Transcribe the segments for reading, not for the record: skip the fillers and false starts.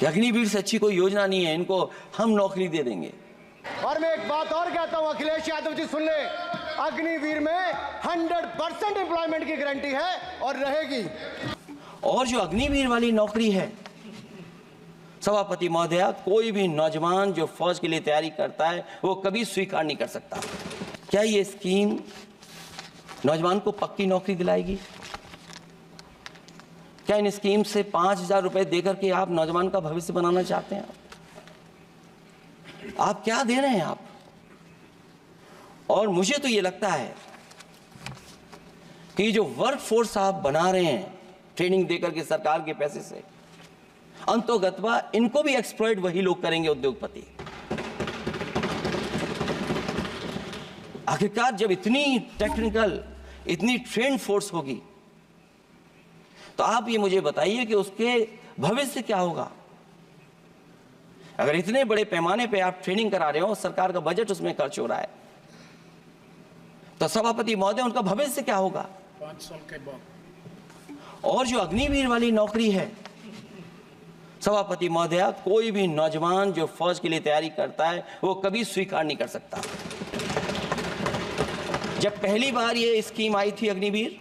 कि अग्निवीर से अच्छी कोई योजना नहीं है, इनको हम नौकरी दे देंगे। और मैं एक बात और कहता हूं, अखिलेश यादव जी सुन ले, अग्निवीर में 100% एम्प्लॉयमेंट की गारंटी है और रहेगी। और जो अग्निवीर वाली नौकरी है, सभापति महोदया, कोई भी नौजवान जो फौज के लिए तैयारी करता है वो कभी स्वीकार नहीं कर सकता। क्या ये स्कीम नौजवान को पक्की नौकरी दिलाएगी? क्या इन स्कीम से 5,000 रुपए देकर के आप नौजवान का भविष्य बनाना चाहते हैं? आप क्या दे रहे हैं आप? और मुझे तो ये लगता है कि जो वर्क फोर्स आप बना रहे हैं ट्रेनिंग देकर के सरकार के पैसे से, अंतोगत्वा इनको भी एक्सप्लॉइट वही लोग करेंगे, उद्योगपति। आखिरकार जब इतनी टेक्निकल, इतनी ट्रेन फोर्स होगी तो आप ये मुझे बताइए कि उसके भविष्य क्या होगा। अगर इतने बड़े पैमाने पे आप ट्रेनिंग करा रहे हो, सरकार का बजट उसमें खर्च हो रहा है, तो सभापति महोदय उनका भविष्य क्या होगा? 5 साल के बाद। और जो अग्निवीर वाली नौकरी है, सभापति महोदया, कोई भी नौजवान जो फौज के लिए तैयारी करता है वो कभी स्वीकार नहीं कर सकता। जब पहली बार ये स्कीम आई थी अग्निवीर,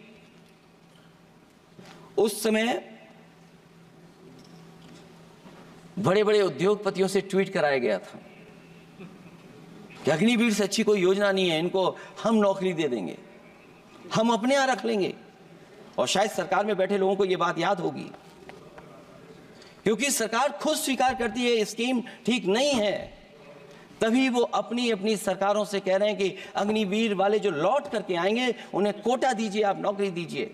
उस समय बड़े बड़े उद्योगपतियों से ट्वीट कराया गया था कि अग्निवीर से अच्छी कोई योजना नहीं है, इनको हम नौकरी दे देंगे, हम अपने यहां रख लेंगे। और शायद सरकार में बैठे लोगों को यह बात याद होगी, क्योंकि सरकार खुद स्वीकार करती है स्कीम ठीक नहीं है, तभी वो अपनी अपनी सरकारों से कह रहे हैं कि अग्निवीर वाले जो लौट करके आएंगे उन्हें कोटा दीजिए, आप नौकरी दीजिए।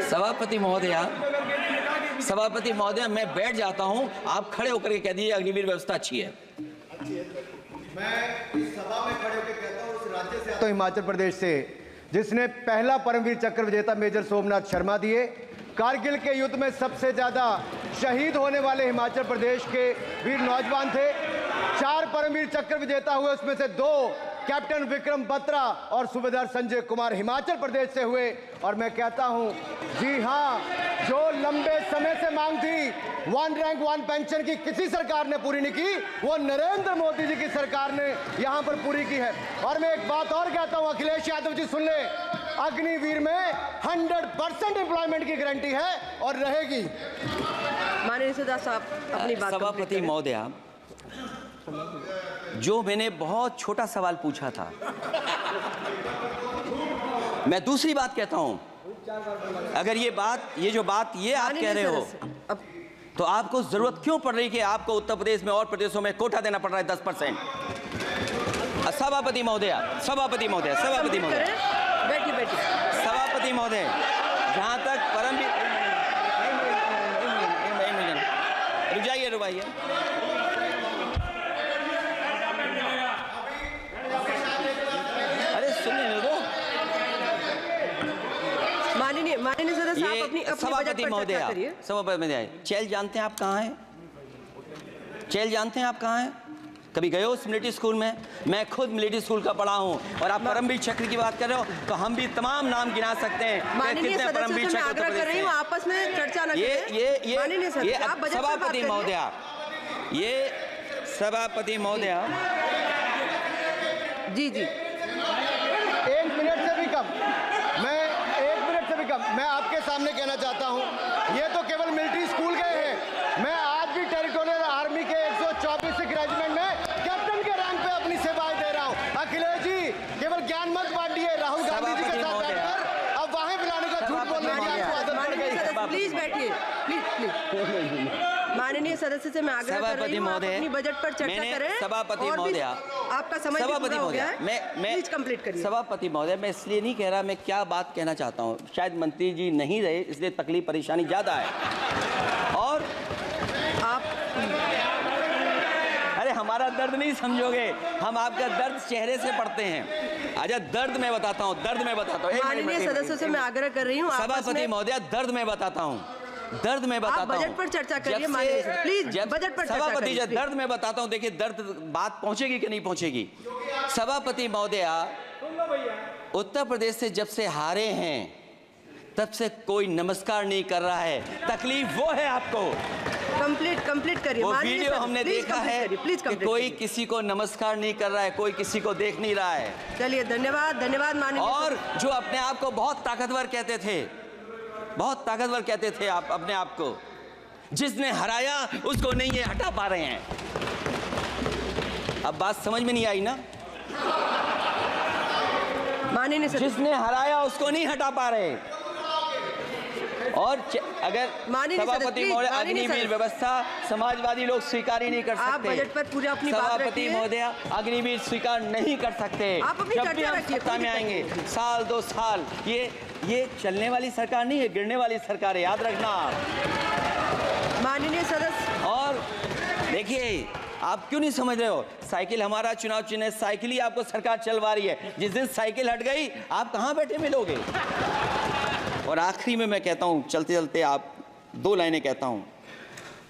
सभापति महोदया, मैं बैठ जाता हूं, आप खड़े होकर के कह दीजिए अग्निवीर व्यवस्था अच्छी है। मैं इस सभा में खड़े होकर कहता हूं, उस राज्य से तो हिमाचल प्रदेश से, जिसने पहला परमवीर चक्र विजेता मेजर सोमनाथ शर्मा दिए। कारगिल के युद्ध में सबसे ज्यादा शहीद होने वाले हिमाचल प्रदेश के वीर नौजवान थे। 4 परमवीर चक्र विजेता हुए, उसमें से 2 कैप्टन विक्रम बत्रा और सूबेदार संजय कुमार हिमाचल प्रदेश से हुए। और मैं कहता हूं, जी हां, जो लंबे समय से मांग थी 1 रैंक 1 पेंशन की, किसी सरकार ने पूरी नहीं की, वो नरेंद्र मोदी जी की सरकार ने यहां पर पूरी की है। और मैं एक बात और कहता हूं, अखिलेश यादव जी सुन ले, अग्निवीर में 100% एम्प्लॉयमेंट की गारंटी है और रहेगी। माननीय सदस्य साहब अपनी बात। सभापति महोदया, जो मैंने बहुत छोटा सवाल पूछा था, मैं दूसरी बात कहता हूं, अगर ये जो बात आप कह रहे हो, तो आपको जरूरत क्यों पड़ रही कि आपको उत्तर प्रदेश में और प्रदेशों में कोटा देना पड़ रहा है 10%? सभापति महोदया, सभापति महोदय, सभापति महोदय, बैठिए। सभापति महोदय, जहां तक परमवीर, रुक जाइए। माननीय सदस्य आप अपनी सभापति महोदय, सभापति महोदय, चैल जानते हैं आप कहाँ हैं? चैल जानते हैं आप कहाँ हैं? कभी गए हो उस मिलिट्री स्कूल में? मैं खुद मिलिट्री स्कूल का पढ़ा हूँ। और आप परमवीर चक्र की बात कर रहे हो, तो हम भी तमाम नाम गिना सकते हैं। माननीय सदस्य से आग्रह कर रही हूँ, आपस में चर्चा न करें। ये सभापति महोदया, ये सभापति महोदया, जी 1 मिनट से भी कम, मैं आपके सामने कहना चाहता हूं, ये तो केवल मिलिट्री स्कूल गए हैं। मैं आज भी टेरिटोरियल आर्मी के 124 रेजिमेंट में कैप्टन के रैंक पे अपनी सेवाएं दे रहा हूं। अखिलेश जी, केवल ज्ञान मत बांटिए। राहुल गांधी जी के साथ बैठकर अब वहां बुलाने का झूठ बोलने की आपको आदत पड़ गई। प्लीज बैठिए, प्लीज। माननीय सदस्य से मैं आग्रह कर रही हूं, आप अपनी बजट पर चर्चा करें। सभापति महोदया, आपका समय पूरा हो गया है, प्लीज कंप्लीट करिए। सभापति महोदय, मैं इसलिए नहीं कह रहा, मैं क्या बात कहना चाहता हूँ, शायद मंत्री जी नहीं रहे इसलिए तकलीफ परेशानी ज्यादा है। और आप, अरे हमारा दर्द नहीं समझोगे, हम आपका दर्द चेहरे से पढ़ते हैं। अच्छा, दर्द मैं बताता हूँ, माननीय सदस्यों से मैं आग्रह कर रही हूँ, सभापति महोदया, दर्द मैं बताता हूँ। दर्द में बताता हूं। बजट पर चर्चा करिए, जब माननीय से- प्लीज जब बजट पर चर्चा सभापति करिए, जब प्लीज। दर्द में बताता हूं, देखिए दर्द बात पहुंचेगी कि नहीं पहुंचेगी। सभापति महोदया, उत्तर प्रदेश से जब से हारे हैं तब से कोई नमस्कार नहीं कर रहा है। तकलीफ वो है आपको। कंप्लीट करिए। वो माननीय वीडियो सदस्य, हमने प्लीज देखा कंप्लीट है करिए, प्लीज कि कंप्लीट कोई करिए। किसी को नमस्कार नहीं कर रहा है, कोई किसी को देख नहीं रहा है। चलिए, धन्यवाद माननीय और जो अपने आप को बहुत ताकतवर कहते थे, बहुत ताकतवर कहते थे आप अपने आप को, जिसने हराया उसको नहीं ये हटा पा रहे हैं। अब बात समझ में नहीं आई ना? माननीय सदस्य। जिसने हराया उसको नहीं हटा पा रहे। और अगर माननीय सदस्य, सभापति प्लीज, महोदय, माननीय अग्निवीर सदस्य। व्यवस्था समाजवादी लोग स्वीकार ही नहीं कर सकते। आप बजट पर पूरी अपनी बात सभापति रखिए। महोदय, अग्निवीर स्वीकार नहीं कर सकते। आप अपनी जब भी चर्चा हम रखिए, सत्ता कोई में दिक्कत आएंगे, नहीं। साल 2 साल, ये चलने वाली सरकार नहीं है, गिरने वाली सरकार है, याद रखना। माननीय सदस्य। और देखिए, आप क्यों नहीं समझ रहे हो? साइकिल हमारा चुनाव चिन्ह है, साइकिल ही आपको सरकार चलवा रही है। जिस दिन साइकिल हट गई, आप कहाँ बैठे मिलोगे? और आखिरी में मैं कहता हूँ, चलते चलते आप 2 लाइनें कहता हूँ।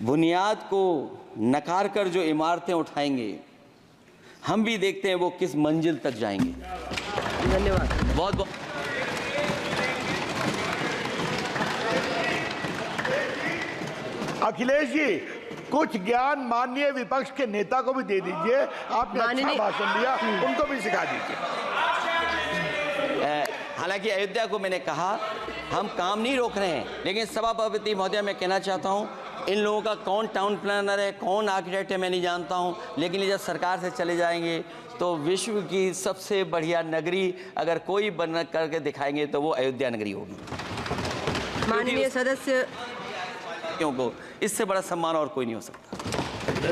बुनियाद को नकार कर जो इमारतें उठाएंगे, हम भी देखते हैं वो किस मंजिल तक जाएंगे। धन्यवाद। बहुत बहुत अखिलेश जी, कुछ ज्ञान माननीय विपक्ष के नेता को भी दे दीजिए। आपने अच्छा माननीय- भाषण दिया, उनको भी सिखा दीजिए। हालांकि अयोध्या को मैंने कहा, हम काम नहीं रोक रहे हैं, लेकिन सभापति महोदय मैं कहना चाहता हूं, इन लोगों का कौन टाउन प्लानर है, कौन आर्किटेक्ट है, मैं नहीं जानता हूं, लेकिन ये जब सरकार से चले जाएंगे तो विश्व की सबसे बढ़िया नगरी अगर कोई बन करके दिखाएंगे तो वो अयोध्या नगरी होगी। माननीय सदस्य। क्योंकि इससे बड़ा सम्मान और कोई नहीं हो सकता।